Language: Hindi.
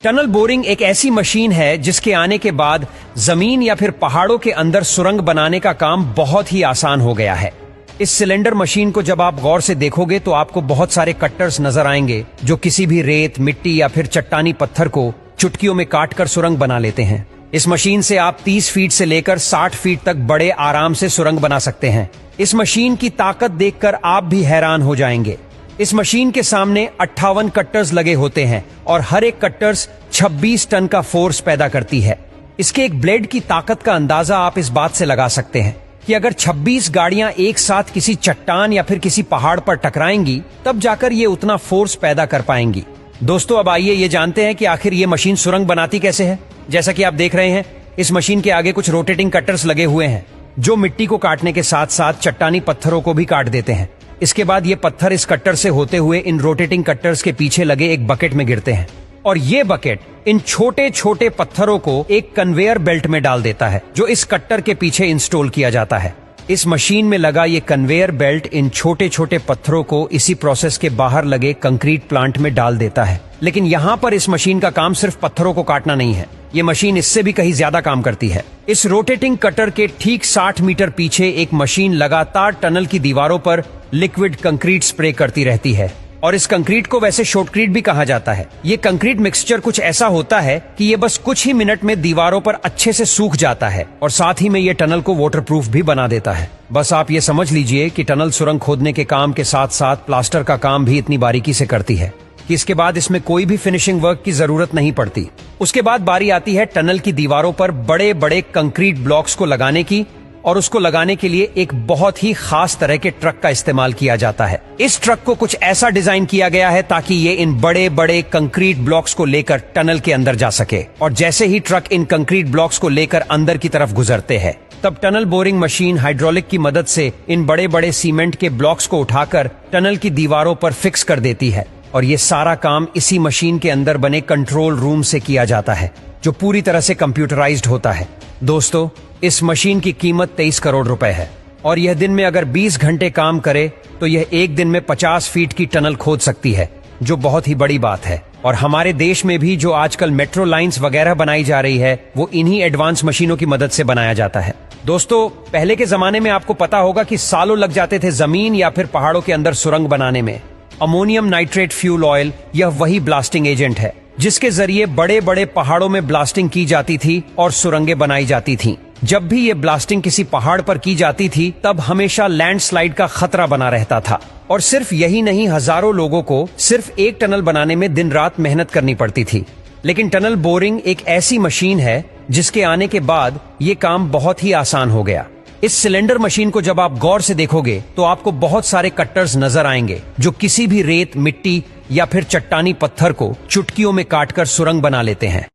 टनल बोरिंग एक ऐसी मशीन है जिसके आने के बाद जमीन या फिर पहाड़ों के अंदर सुरंग बनाने का काम बहुत ही आसान हो गया है। इस सिलेंडर मशीन को जब आप गौर से देखोगे तो आपको बहुत सारे कट्टर्स नजर आएंगे जो किसी भी रेत, मिट्टी या फिर चट्टानी पत्थर को चुटकियों में काटकर सुरंग बना लेते हैं। इस मशीन से आप 30 फीट से लेकर 60 फीट तक बड़े आराम से सुरंग बना सकते हैं। इस मशीन की ताकत देखकर आप भी हैरान हो जाएंगे। इस मशीन के सामने 58 कट्टर्स लगे होते हैं और हर एक कट्टर्स 26 टन का फोर्स पैदा करती है। इसके एक ब्लेड की ताकत का अंदाजा आप इस बात से लगा सकते हैं कि अगर 26 गाड़ियां एक साथ किसी चट्टान या फिर किसी पहाड़ पर टकराएंगी तब जाकर ये उतना फोर्स पैदा कर पाएंगी। दोस्तों, अब आइए ये जानते हैं कि आखिर ये मशीन सुरंग बनाती कैसे है। जैसा कि आप देख रहे हैं, इस मशीन के आगे कुछ रोटेटिंग कट्टर्स लगे हुए हैं जो मिट्टी को काटने के साथ साथ चट्टानी पत्थरों को भी काट देते हैं। इसके बाद ये पत्थर इस कट्टर से होते हुए इन रोटेटिंग कट्टर्स के पीछे लगे एक बकेट में गिरते हैं और ये बकेट इन छोटे छोटे पत्थरों को एक कन्वेयर बेल्ट में डाल देता है जो इस कट्टर के पीछे इंस्टॉल किया जाता है। इस मशीन में लगा ये कन्वेयर बेल्ट इन छोटे छोटे पत्थरों को इसी प्रोसेस के बाहर लगे कंक्रीट प्लांट में डाल देता है। लेकिन यहाँ पर इस मशीन का काम सिर्फ पत्थरों को काटना नहीं है, ये मशीन इससे भी कहीं ज्यादा काम करती है। इस रोटेटिंग कटर के ठीक 60 मीटर पीछे एक मशीन लगातार टनल की दीवारों पर लिक्विड कंक्रीट स्प्रे करती रहती है और इस कंक्रीट को वैसे शॉटक्रीट भी कहा जाता है। ये कंक्रीट मिक्सचर कुछ ऐसा होता है कि ये बस कुछ ही मिनट में दीवारों पर अच्छे से सूख जाता है और साथ ही में ये टनल को वाटरप्रूफ भी बना देता है। बस आप ये समझ लीजिए कि टनल सुरंग खोदने के काम के साथ साथ प्लास्टर का काम भी इतनी बारीकी से करती है कि इसके बाद इसमें कोई भी फिनिशिंग वर्क की जरूरत नहीं पड़ती। उसके बाद बारी आती है टनल की दीवारों पर बड़े बड़े कंक्रीट ब्लॉक्स को लगाने की और उसको लगाने के लिए एक बहुत ही खास तरह के ट्रक का इस्तेमाल किया जाता है। इस ट्रक को कुछ ऐसा डिजाइन किया गया है ताकि ये इन बड़े बड़े कंक्रीट ब्लॉक्स को लेकर टनल के अंदर जा सके और जैसे ही ट्रक इन कंक्रीट ब्लॉक्स को लेकर अंदर की तरफ गुजरते हैं तब टनल बोरिंग मशीन हाइड्रोलिक की मदद से इन बड़े बड़े सीमेंट के ब्लॉक्स को उठाकर टनल की दीवारों पर फिक्स कर देती है और ये सारा काम इसी मशीन के अंदर बने कंट्रोल रूम से किया जाता है जो पूरी तरह से कंप्यूटराइज्ड होता है। दोस्तों, इस मशीन की कीमत 23 करोड़ रुपए है और यह दिन में अगर 20 घंटे काम करे तो यह एक दिन में 50 फीट की टनल खोद सकती है, जो बहुत ही बड़ी बात है। और हमारे देश में भी जो आजकल मेट्रो लाइंस वगैरह बनाई जा रही है वो इन्हीं एडवांस मशीनों की मदद से बनाया जाता है। दोस्तों, पहले के जमाने में आपको पता होगा कि सालों लग जाते थे जमीन या फिर पहाड़ों के अंदर सुरंग बनाने में। अमोनियम नाइट्रेट फ्यूल ऑयल यह वही ब्लास्टिंग एजेंट है जिसके जरिए बड़े बड़े पहाड़ों में ब्लास्टिंग की जाती थी और सुरंगें बनाई जाती थीं। जब भी ये ब्लास्टिंग किसी पहाड़ पर की जाती थी तब हमेशा लैंडस्लाइड का खतरा बना रहता था और सिर्फ यही नहीं, हजारों लोगों को सिर्फ एक टनल बनाने में दिन रात मेहनत करनी पड़ती थी। लेकिन टनल बोरिंग एक ऐसी मशीन है जिसके आने के बाद ये काम बहुत ही आसान हो गया। इस सिलेंडर मशीन को जब आप गौर से देखोगे तो आपको बहुत सारे कट्टर्स नजर आएंगे जो किसी भी रेत, मिट्टी या फिर चट्टानी पत्थर को चुटकियों में काटकर सुरंग बना लेते हैं।